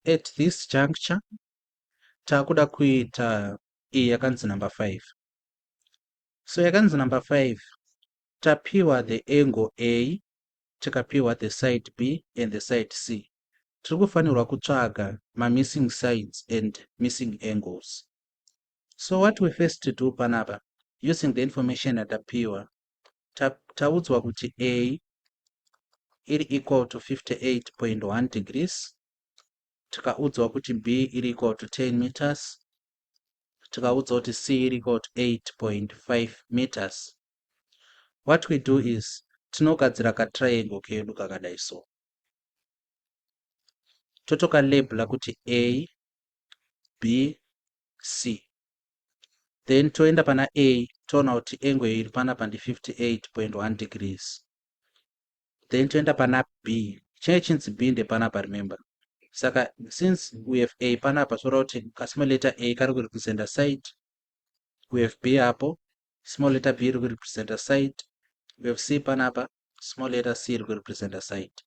at this juncture takuda kuita iyi yakanzi number 5. So yakanzi number 5 tapiwa the angle A, tikapiwa the side B and the side C. Tiri kufanirwa kutsvaga missing sides and missing angles. So what we first do panapa, using the information yatapiwa, taudzwa kuti A iri equal to 58.1 degrees, tikaudzwa kuti B iri equal to 10 meters, tikaudzwa kuti C iri equal to 8.5 meters. What we do is tinogadzira katriangle kedu kakadai so. Totoka label kuti A, B, C. Then toenda pana A, toona kuti angle iri panapa ndi 58.1 degrees. Then toenda pana B, chinzi B nde panapa, remember. Saka since we have A panapa, so kuti small letter A kari represent a side, we have B apo, small letter B represent a side, we have C panapa, small letter C represent a side.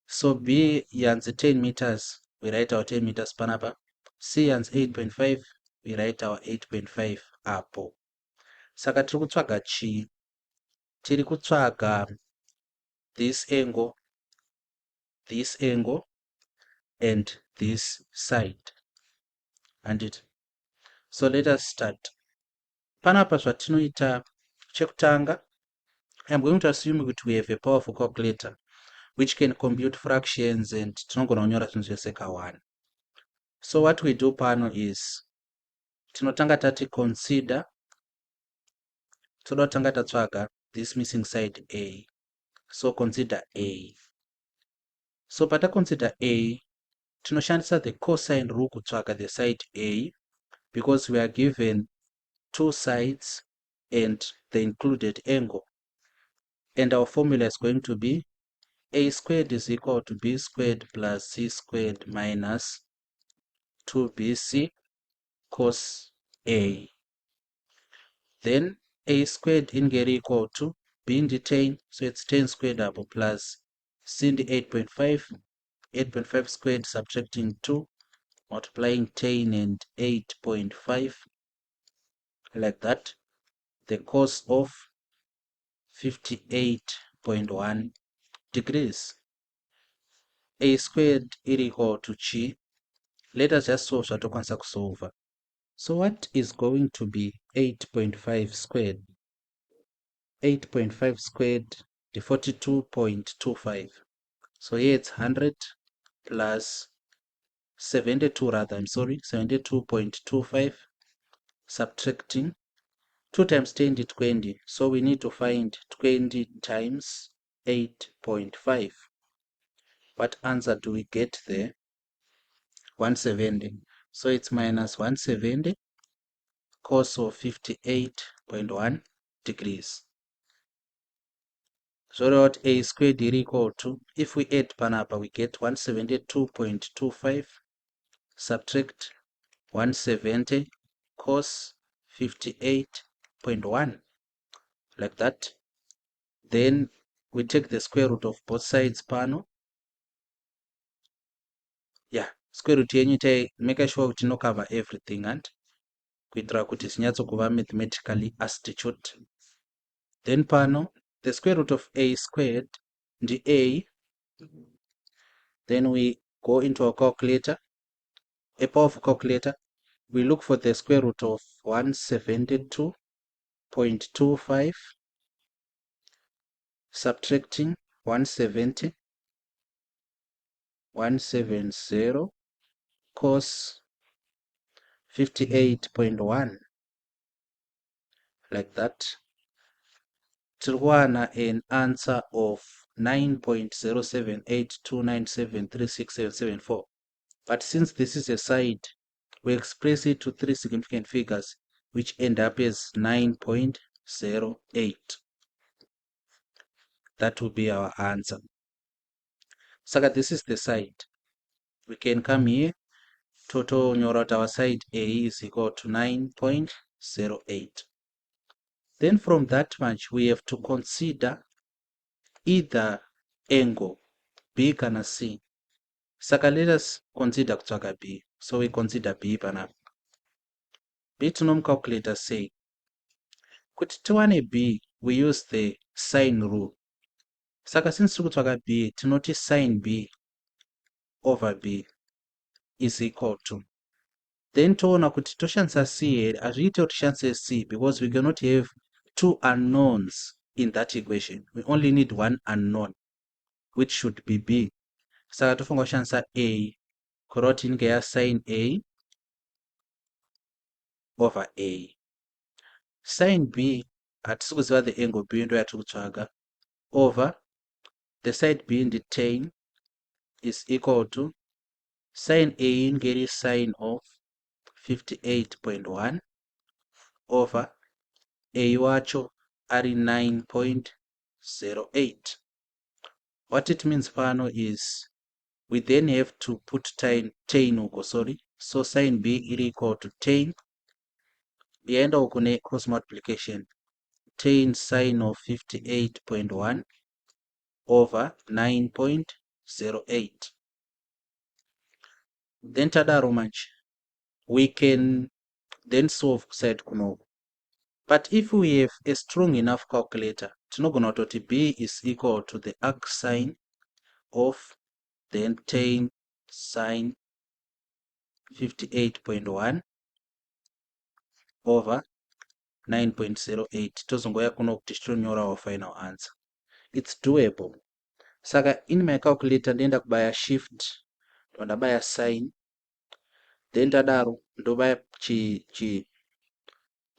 So B yanzi 10 meters, we write our 10 meters panapa. C yanzi 8.5, we write our 8.5 apo. Saka tiri kutsvaga chi? Tiri kutsvaga this angle, and this side. And it. So let us start. Panapa zvatinoita chekutanga, I'm going to assume that we have a powerful calculator which can compute fractions and tinogona kunyora zvinhu zvese ka1. So what we do pano is tinotanga tati consider, toda kutanga tatsvaga this missing side A. So consider A. So pata consider A, tinoshandisa the cosine rule kutsvaga the side A, because we are given two sides and the included angle. And our formula is going to be A squared is equal to B squared plus C squared minus 2BC cos A. Then A squared inge equal to B in the 10, so it's 10 squared up plus C in the 8.5, 8.5 squared subtracting 2, multiplying 10 and 8.5, like that. The cos of 58.1 degrees. A squared is equal to chi. Let us just solve zvatokwanisa kusolva. So what is going to be 8.5 squared? 8.5 squared is 42.25. So here it's 100 plus 72 rather, 72.25 subtracting 2 times 10 is 20. So we need to find 20 times 8.5. What answer do we get there? 170. So it's minus 170 cos of 58.1 degrees. So that A squared is equal to, if we add panapa, we get 172.25 subtract 170 cos 58.1, like that. Then we take the square root of both sides pano. Yeah, square root yenyu make sure kuti no cover everything and kuitira kuti zinyatsokuva mathematically astute. Then pano the square root of A squared ndi A. Then we go into our calculator, a powerful calculator. We look for the square root of 172.25 subtracting 170 cos 58.1, like that. Tirwana an answer of 9.07829736774. But since this is a side, we express it to three significant figures which end up as 9.08. That will be our answer. So this is the side. We can come here, total nyora our side A is equal to 9.08. Then from that much we have to consider either angle B kana C. Saka let us consider kutsvaga b. So we consider b panapa. B tinomucalculator sei? Kuti tiwane b, we use the sine rule. Saka since tiri kutsvaga b, tinoti sine b over b is equal to. Then toona kuti toshandisa c here, hazviite kuti tishandise c because we cannot have two unknowns in that equation. We only need one unknown, which should be b. Saka tofunga kushandisa a, kureva kuti inenge yasine a over a. Sine b hatisi kuziva the angle b ndo yatiri kutsvaga, over the side b ndi tan is equal to sine a inenge iri sine of 58.1 over a wacho ari 9.08. What it means pano is we then have to put tan uko, sorry. So sine b iri equal to tan yaenda uko ne cross multiplication, tan sine of 58.1 over 9.08. Then tadaro manje, we can then solve side kunoku. But if we have a strong enough calculator, tinogona kutoti b is equal to the arc sine of then tan sine 58.1 over 9.08. Tozongoya kuno kuti tichitonyora our final answer. It's doable. Saka in my calculator ndenda kubaya shift, ndabaya sine, then tadaro ndobaya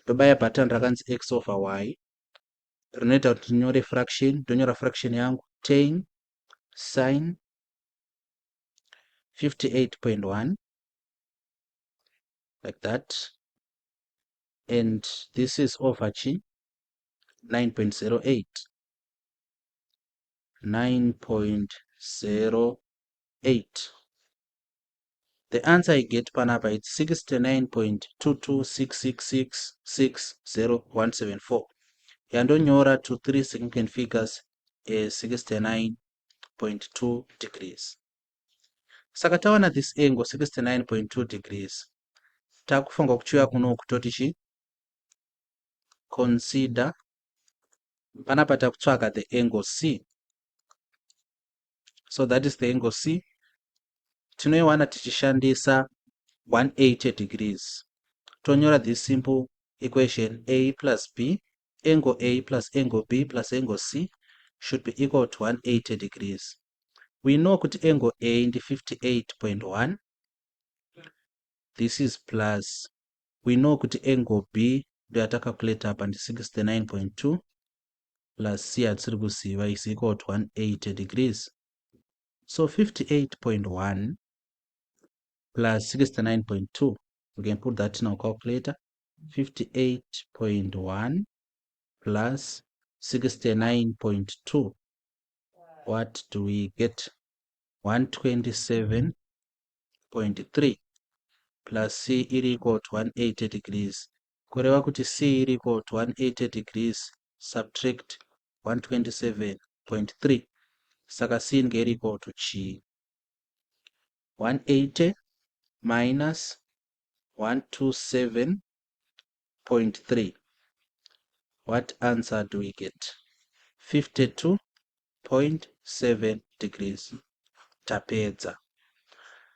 ndobaya pattern rakanzi x over y, rinoita kuti tinyore fraction. Ndonyora fraction yangu tan sine 58.1 like that, and this is over 9.08. 9.08. The answer I get panapa is 69.2266660,174. Yandonyora to three significant figures is 69.2 degrees. Saka tawana this angle 69.2 degrees. Takufunga kuchiuya kuno kutoti consider panapa takutsvaga the angle C. So that is the angle C. Tinoiwana tichishandisa 180 degrees. Tonyora this simple equation a plus b, angle a plus angle b plus angle c should be equal to 180 degrees. We know that angle a is 58.1. This is plus. We know that angle b ndo calculate up and 69.2 plus c at is equal to 180 degrees. So 58.1 plus 69.2. We can put that in our calculator. 58.1 plus 69.2. What do we get? 127.3 plus c is equal to 180 degrees. Kureva kuti c is equal to 180 degrees, subtract 127.3. Saka c is equal to chi. 180 minus 127.3. What answer do we get? 52.7 degrees. Tapedza.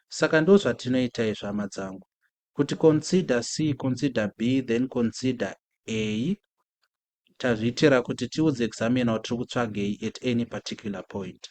Saka ndo zvatinoita izvi hama dzangu. Kuti consider C, consider B, then consider A. Tazviitira kuti tiudze examiner kuti tiri kutsvagei at any particular point.